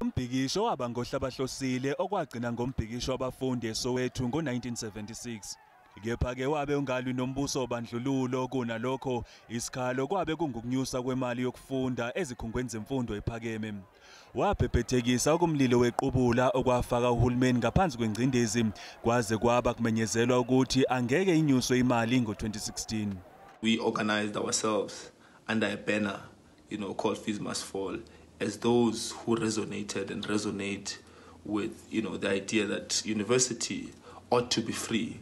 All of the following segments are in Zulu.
Umbhikisho waba ngohlabahlosile okwagcina ngombhikisho wabafundi eSoweto ngo-1976. Kepha-ke wabe ungalwi nombuso obandlululo kunalokho izikhalo kwabe kungukunyuswa kwemali yokufunda ezikhungweni zemfundo ephakeme. Wabhebhethekisa ukumlilo wequbula okwafaka uhulumeni ngaphansi kwengcindezi kwaze kwaba kumenyezelwa ukuthi angeke inyuswe imali ngo-2016. We organized ourselves under a banner, called Fees Must Fall, as those who resonated and resonate with, the idea that university ought to be free.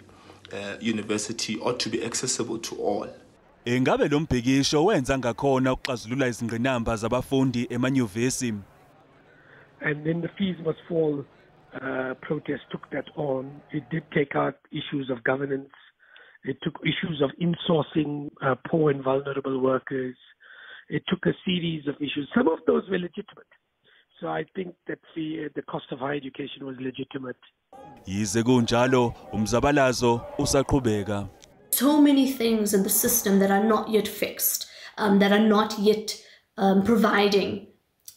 University ought to be accessible to all. Ingabe lo mbhikisho wenza ngakhona ukuxazulula izingqinamba zabafundi emanyuvesi. And then the Fees Must Fall protest took that on. It did take out issues of governance. It took issues of insourcing poor and vulnerable workers. It took a series of issues. Some of those were legitimate. So I think that the cost of higher education was legitimate. Yize kunjalo umzabalazo usaqhubeka. So many things in the system that are not yet fixed, that are not yet providing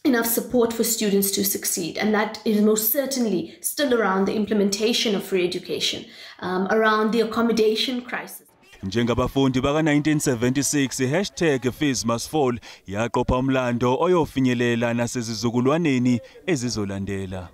enough support for students to succeed, and that is most certainly still around the implementation of free education, around the accommodation crisis. Njengabafundi baka 1976 #Fees Must Fall yaqopha umlando oyofinyelela nasezizukulwaneni ezizolandela.